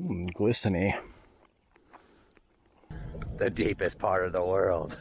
Glistening. The deepest part of the world.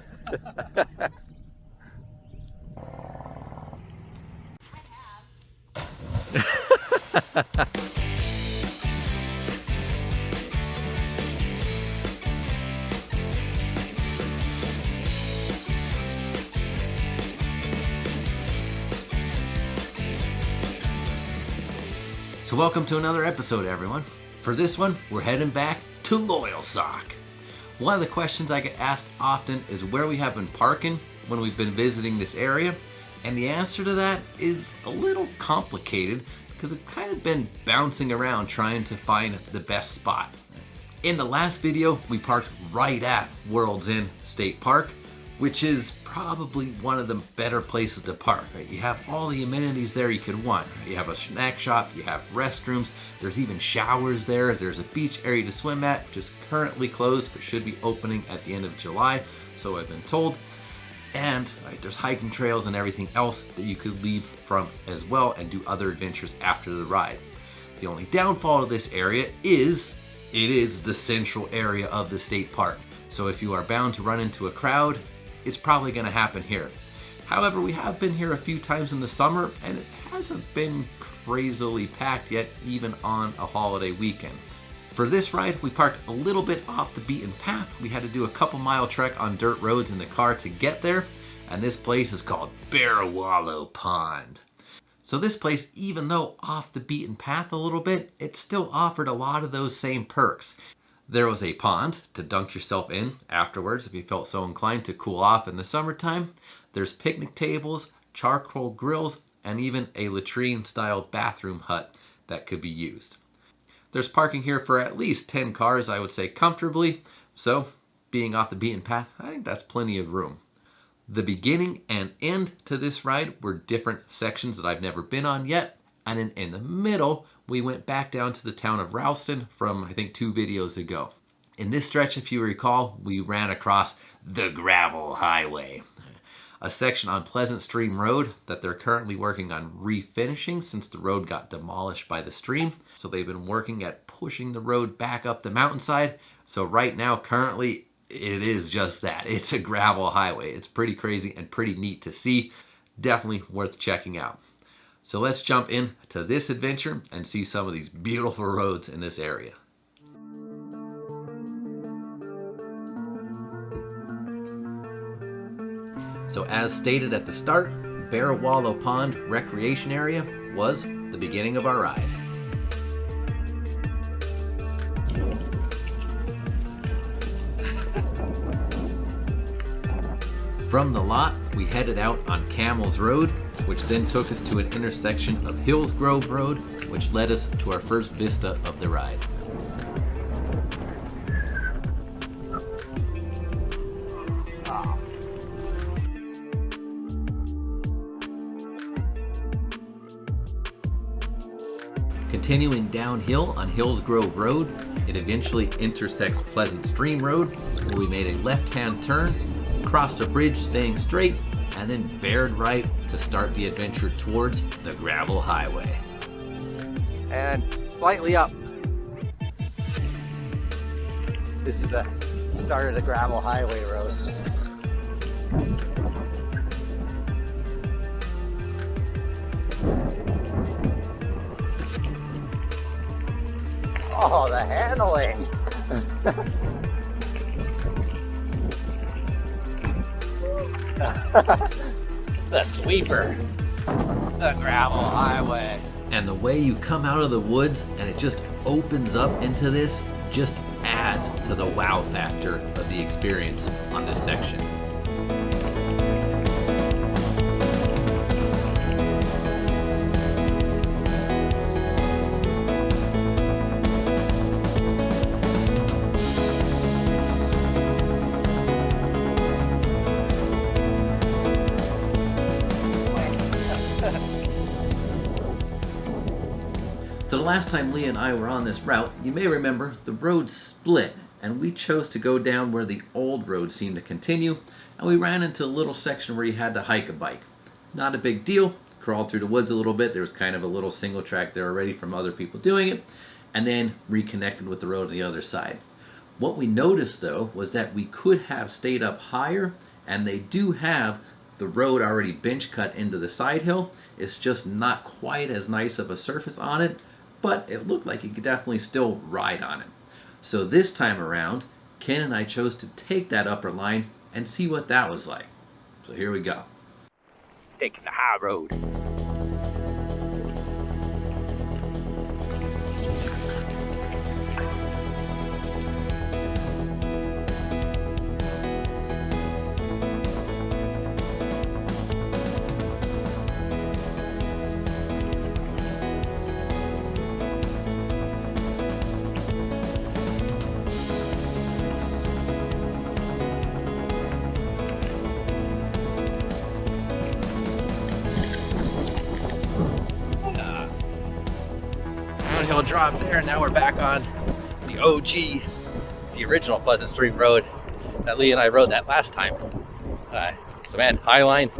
So welcome to another episode, everyone. For this one, we're heading back to Loyalsock. One of the questions I get asked often is where we have been parking when we've been visiting this area, and the answer to that is a little complicated because I've kind of been bouncing around trying to find the best spot. In the last video, we parked right at World's End State Park, which is probably one of the better places to park. Right? You have all the amenities there you could want. Right? You have a snack shop, you have restrooms, there's even showers there, there's a beach area to swim at, which is currently closed but should be opening at the end of July, so I've been told. And right, there's hiking trails and everything else that you could leave from as well and do other adventures after the ride. The only downfall to this area is it is the central area of the state park. So if you are bound to run into a crowd, it's probably going to happen here. However, we have been here a few times in the summer and it hasn't been crazily packed yet, even on a holiday weekend. For this ride, we parked a little bit off the beaten path. We had to do a couple mile trek on dirt roads in the car to get there, and this place is called Wallow Pond. So this place, even though off the beaten path a little bit, it still offered a lot of those same perks. There was a pond to dunk yourself in afterwards if you felt so inclined to cool off in the summertime. There's picnic tables, charcoal grills, and even a latrine-style bathroom hut that could be used. There's parking here for at least 10 cars, I would say comfortably, so being off the beaten path, I think that's plenty of room. The beginning and end to this ride were different sections that I've never been on yet, and in the middle, we went back down to the town of Ralston from, I think, 2 videos ago. In this stretch, if you recall, we ran across the gravel highway, a section on Pleasant Stream Road that they're currently working on refinishing since the road got demolished by the stream. So they've been working at pushing the road back up the mountainside. So right now, currently, it is just that. It's a gravel highway. It's pretty crazy and pretty neat to see. Definitely worth checking out. So let's jump into this adventure and see some of these beautiful roads in this area. So as stated at the start, Wallow Pond Recreation Area was the beginning of our ride. From the lot, we headed out on Camel's Road, which then took us to an intersection of Hillsgrove Road, which led us to our first vista of the ride. Continuing downhill on Hillsgrove Road, it eventually intersects Pleasant Stream Road, where we made a left-hand turn, crossed a bridge staying straight, and then bared right to start the adventure towards the gravel highway. And slightly up. This is the start of the gravel highway road. Oh, the handling! The sweeper. The gravel highway. And the way you come out of the woods and it just opens up into this just adds to the wow factor of the experience on this section. So the last time Leah and I were on this route, you may remember the road split and we chose to go down where the old road seemed to continue, and we ran into a little section where you had to hike a bike. Not a big deal, crawled through the woods a little bit. There was kind of a little single track there already from other people doing it, and then reconnected with the road on the other side. What we noticed though was that we could have stayed up higher, and they do have the road already bench cut into the side hill. It's just not quite as nice of a surface on it, but it looked like you could definitely still ride on it. So this time around, Ken and I chose to take that upper line and see what that was like. So here we go. Taking the high road. Downhill drop there. Now we're back on the OG, the original Pleasant Stream Road that Lee and I rode that last time. So man, Highline,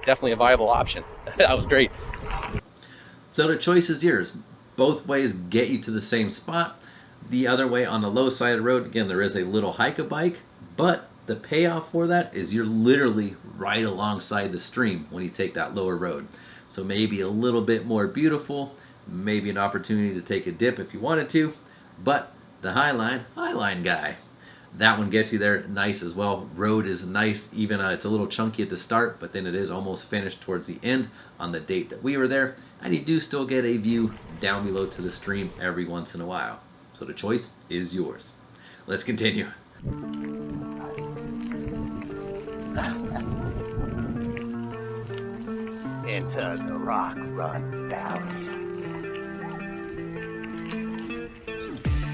definitely a viable option. That was great. So the choice is yours. Both ways get you to the same spot. The other way on the low side of the road, again, there is a little hike-a-bike, but the payoff for that is you're literally right alongside the stream when you take that lower road. So maybe a little bit more beautiful, maybe an opportunity to take a dip if you wanted to, but the Highline guy, that one gets you there nice as well. Road is nice, even it's a little chunky at the start, but then it is almost finished towards the end on the date that we were there, and you do still get a view down below to the stream every once in a while. So the choice is yours. Let's continue. Into the Rock Run Valley.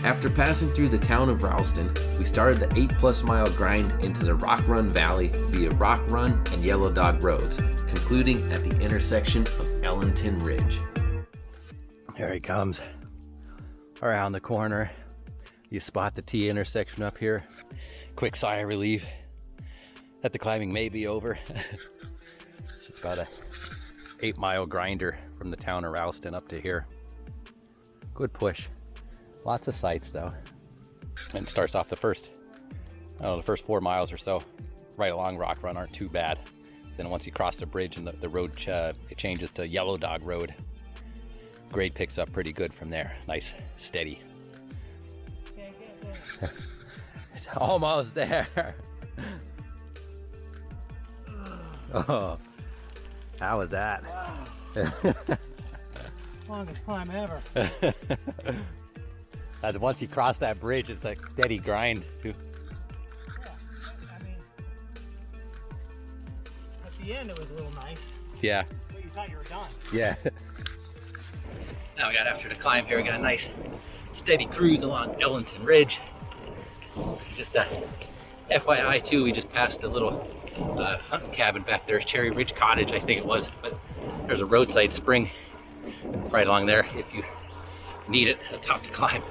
After passing through the town of Ralston, we started the 8+ mile grind into the Rock Run Valley via Rock Run and Yellow Dog roads, concluding at the intersection of Ellington Ridge. Here he comes around the corner. You spot the T intersection up here. Quick sigh of relief that the climbing may be over. It's about a 8-mile grinder from the town of Ralston up to here. Good push. Lots of sights though. And it starts off the first 4 miles or so right along Rock Run aren't too bad. Then once you cross the bridge and the road it changes to Yellow Dog Road, grade picks up pretty good from there. Nice, steady. It's almost there. Oh, how was that? Wow. Longest climb ever. Once you cross that bridge, it's like steady grind. Yeah, I mean, at the end it was a little nice. Yeah. But you thought you were done. Yeah. Now we got after the climb here, we got a nice steady cruise along Ellington Ridge. Just FYI too, we just passed a little hunting cabin back there, Cherry Ridge Cottage I think it was, but there's a roadside spring right along there if you need it, atop the climb.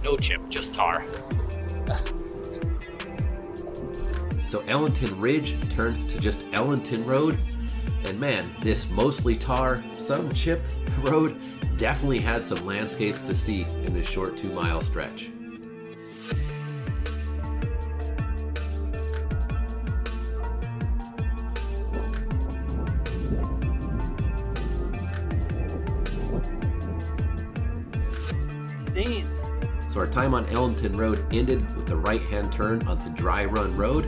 No chip, just tar. So Ellington Ridge turned to just Ellington Road, and man, this mostly tar, some chip road definitely had some landscapes to see in this short 2-mile stretch. So our time on Ellington Road ended with a right-hand turn on the Dry Run Road.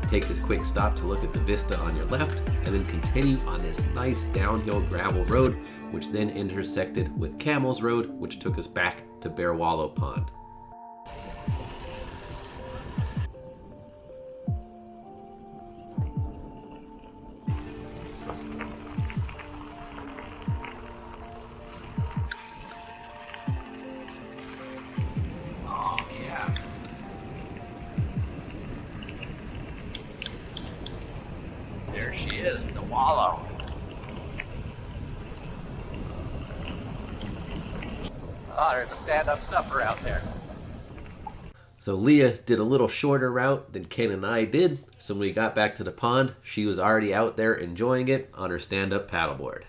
Take a quick stop to look at the vista on your left, and then continue on this nice downhill gravel road, which then intersected with Camel's Road, which took us back to Bear Wallow Pond. is the Wallow. Oh, there's a stand-up supper out there. So Leah did a little shorter route than Ken and I did. So when we got back to the pond, she was already out there enjoying it on her stand-up paddleboard.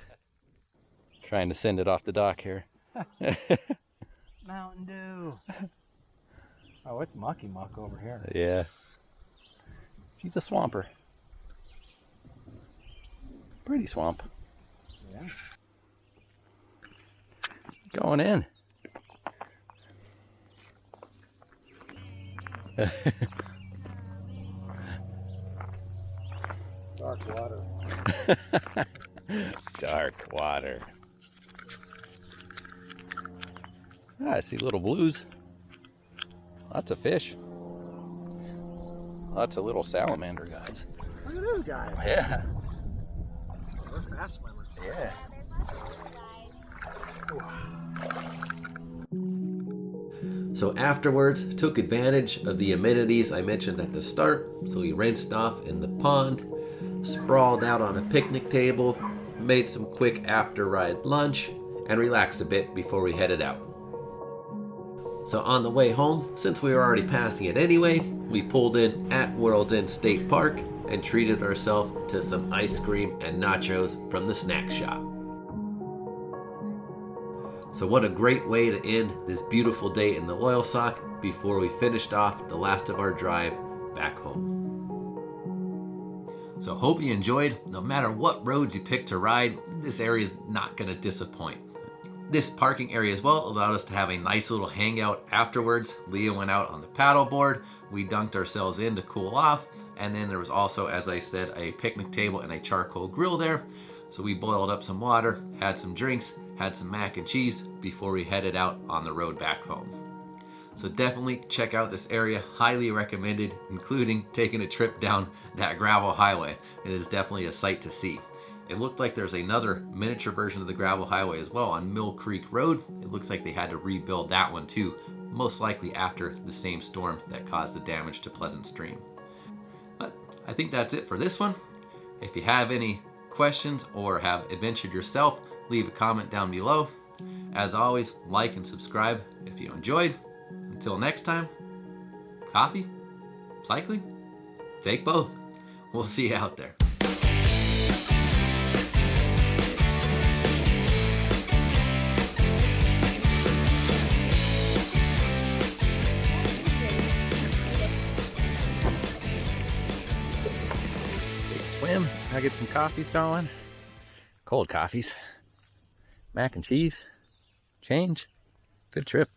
Trying to send it off the dock here. Mountain Dew. Oh, it's mucky muck over here. Yeah. She's a swamper. Pretty swamp. Yeah. Going in. Dark water. Dark water. Ah, I see little blues. Lots of fish. Lots of little salamander guys. Look at those guys. Yeah. They're fast swimmers. Yeah. So afterwards, took advantage of the amenities I mentioned at the start. So we rinsed off in the pond, sprawled out on a picnic table, made some quick after ride lunch, and relaxed a bit before we headed out. So on the way home, since we were already passing it anyway, we pulled in at World's End State Park and treated ourselves to some ice cream and nachos from the snack shop. So what a great way to end this beautiful day in the Loyalsock before we finished off the last of our drive back home. So hope you enjoyed. No matter what roads you pick to ride, this area is not going to disappoint. This parking area as well allowed us to have a nice little hangout afterwards. Leah went out on the paddleboard. We dunked ourselves in to cool off. And then there was also, as I said, a picnic table and a charcoal grill there. So we boiled up some water, had some drinks, had some mac and cheese before we headed out on the road back home. So definitely check out this area, highly recommended, including taking a trip down that gravel highway. It is definitely a sight to see. It looked like there's another miniature version of the gravel highway as well on Mill Creek Road. It looks like they had to rebuild that one too, most likely after the same storm that caused the damage to Pleasant Stream. But I think that's it for this one. If you have any questions or have adventured yourself, leave a comment down below. As always, like and subscribe if you enjoyed. Until next time, coffee, cycling, take both. We'll see you out there. Big swim. I'll get some coffees going. Cold coffees. Mac and cheese. Change. Good trip.